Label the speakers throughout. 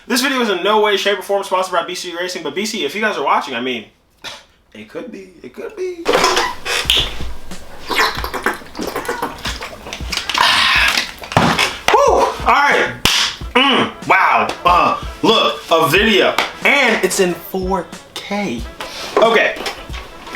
Speaker 1: This video is in no way, shape, or form sponsored by BC Racing, but BC, if you guys are watching, I mean, it could be. It could be. Woo! Alright. Wow. Look, a video. And it's in 4K. Okay.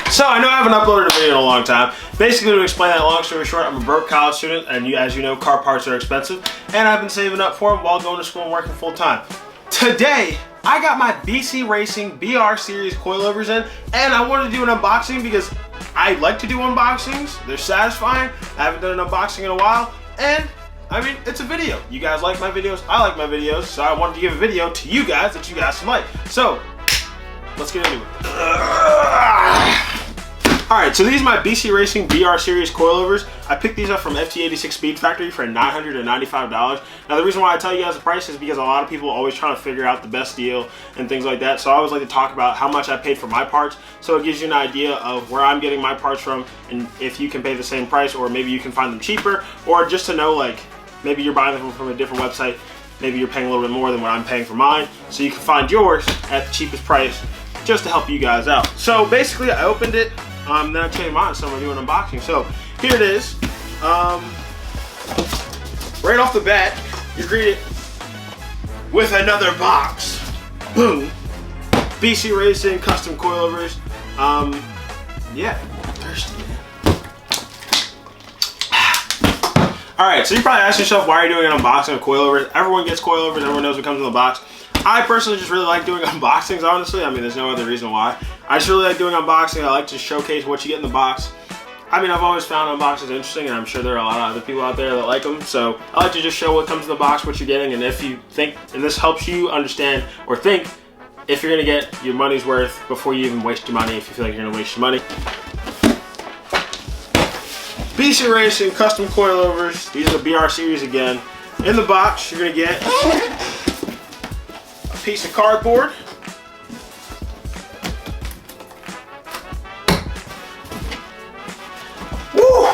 Speaker 1: So I know I haven't uploaded a video in a long time. Basically, to explain that long story short, I'm a broke college student, and as you know, car parts are expensive, and I've been saving up for them while going to school and working full time. Today, I got my BC Racing BR Series coilovers in, and I wanted to do an unboxing because I like to do unboxings. They're satisfying. I haven't done an unboxing in a while, and I mean, it's a video. You guys like my videos, I like my videos, so I wanted to give a video to you guys that you guys like. So, let's get into it. Alright, so these are my BC Racing BR Series coilovers. I picked these up from FT86 Speed Factory for $995. Now the reason why I tell you guys the price is because a lot of people are always trying to figure out the best deal and things like that. So I always like to talk about how much I paid for my parts, so it gives you an idea of where I'm getting my parts from and if you can pay the same price, or maybe you can find them cheaper, or just to know, like, maybe you're buying them from a different website, maybe you're paying a little bit more than what I'm paying for mine, so you can find yours at the cheapest price just to help you guys out. So basically I opened it. Then I changed mine, so I'm gonna do an unboxing. So here it is. Right off the bat, you're greeted with another box. Boom. BC Racing custom coilovers. Yeah, I'm thirsty. All right, so you're probably asking yourself, why are you doing an unboxing of coilovers? Everyone gets coilovers. Everyone knows what comes in the box. I personally just really like doing unboxings, honestly. I mean, there's no other reason why. I just really like doing unboxing. I like to showcase what you get in the box. I mean, I've always found unboxings interesting, and I'm sure there are a lot of other people out there that like them. So I like to just show what comes in the box, what you're getting, and if you think, and this helps you understand or think if you're gonna get your money's worth before you even waste your money, if you feel like you're gonna waste your money. BC Racing custom coilovers. These are the BR series again. In the box, you're gonna get a piece of cardboard. Woo!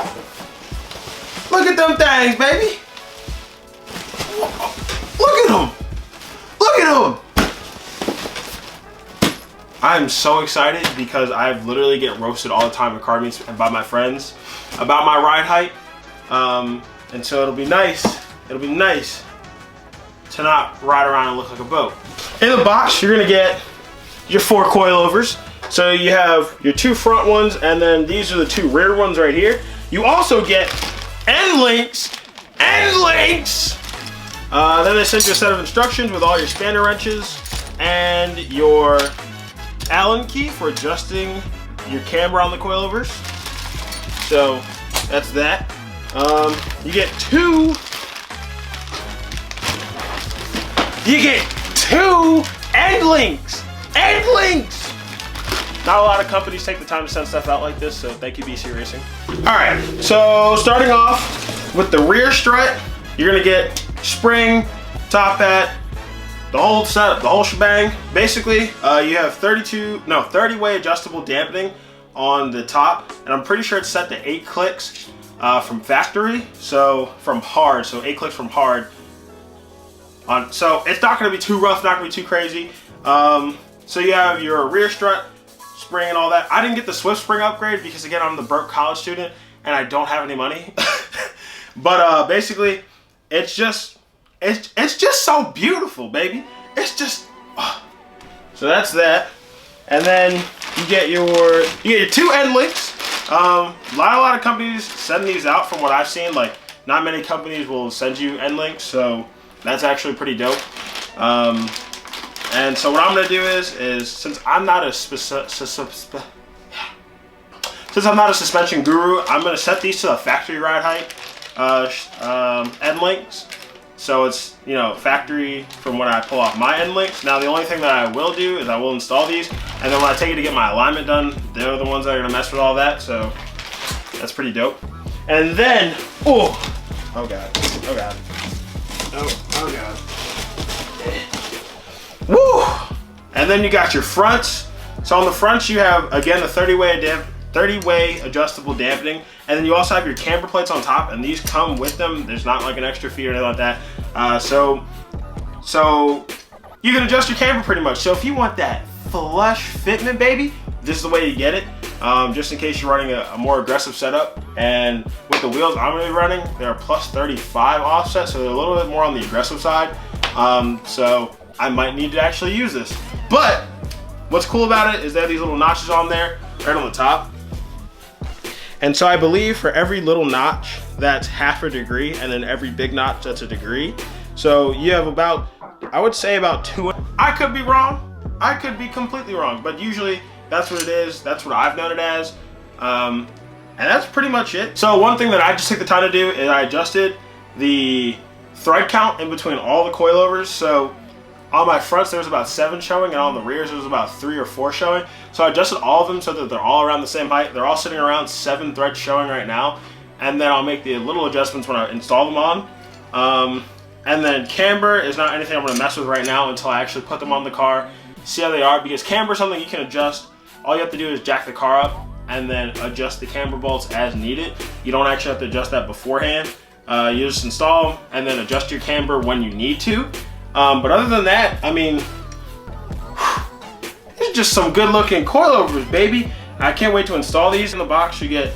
Speaker 1: Look at them things, baby. Look at them. Look at them. I'm so excited because I literally get roasted all the time at car meets and by my friends about my ride height. And so it'll be nice. It'll be nice to not ride around and look like a boat. In the box, you're gonna get your 4 coilovers. So you have your 2 front ones, and then these are the 2 rear ones right here. You also get end links. Then they send you a set of instructions with all your spanner wrenches and your Allen key for adjusting your camber on the coilovers. So that's that. You get 2 end links. Not a lot of companies take the time to send stuff out like this, so thank you, BC Racing. All right, so starting off with the rear strut, you're gonna get spring, top hat, the whole setup, the whole shebang. Basically, you have 30-way adjustable dampening on the top, and I'm pretty sure it's set to 8 clicks from factory, so from hard, so 8 clicks from hard. So it's not gonna be too rough, not gonna be too crazy. So you have your rear strut, spring and all that. I didn't get the Swift spring upgrade because, again, I'm the broke college student and I don't have any money. But basically, it's just so beautiful, baby. It's just, so that's that. And then you get your 2 end links. A lot of companies send these out from what I've seen. Like, not many companies will send you end links, so that's actually pretty dope. And so what I'm gonna do is since I'm not a suspension guru, I'm gonna set these to the factory ride height end links. So it's, you know, factory from when I pull off my end links. Now the only thing that I will do is I will install these, and then when I take it to get my alignment done, they're the ones that are gonna mess with all that. So that's pretty dope. And then, oh god, oh god. Woo! And then you got your fronts. So on the fronts you have, again, the 30-way adjustable dampening, and then you also have your camber plates on top, and these come with them. There's not like an extra fee or anything like that. So you can adjust your camber pretty much. So if you want that flush fitment, baby, this is the way you get it. Just in case you're running a more aggressive setup. And with the wheels I'm gonna be running, they're a plus 35 offset, so they're a little bit more on the aggressive side. So I might need to actually use this. But what's cool about it is they have these little notches on there, right on the top. And so I believe for every little notch, that's half a degree, and then every big notch, that's a degree. So you have about, I would say about 2. I could be wrong. I could be completely wrong, but usually that's what it is. That's what I've known it as. And that's pretty much it. So one thing that I just took the time to do is I adjusted the thread count in between all the coilovers. So on my fronts, there was about 7 showing, and on the rears, there was about 3 or 4 showing. So I adjusted all of them so that they're all around the same height. They're all sitting around 7 threads showing right now. And then I'll make the little adjustments when I install them on. And then camber is not anything I'm gonna mess with right now until I actually put them on the car, see how they are, because camber is something you can adjust. All you have to do is jack the car up and then adjust the camber bolts as needed. You don't actually have to adjust that beforehand. You just install them and then adjust your camber when you need to. But other than that, I mean, these are just some good looking coilovers, baby. I can't wait to install these in the box. You get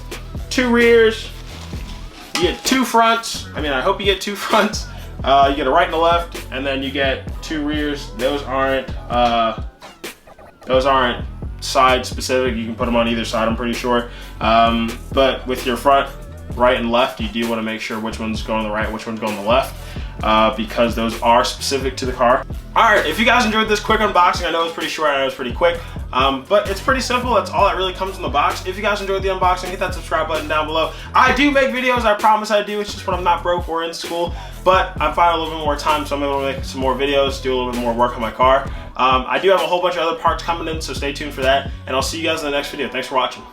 Speaker 1: 2 rears, you get 2 fronts. I mean, I hope you get 2 fronts. You get a right and a left, and then you get 2 rears. Those aren't side specific. You can put them on either side, I'm pretty sure. But with your front, right and left, you do want to make sure which one's going to the right, which one's going to the left, because those are specific to the car. Alright, if you guys enjoyed this quick unboxing, I know it's pretty short, I know it's pretty quick, but it's pretty simple. That's all that really comes in the box. If you guys enjoyed the unboxing, hit that subscribe button down below. I do make videos, I promise I do. It's just when I'm not broke or in school, but I'm finding a little bit more time, so I'm able to make some more videos, do a little bit more work on my car. I do have a whole bunch of other parts coming in, so stay tuned for that, and I'll see you guys in the next video. Thanks for watching.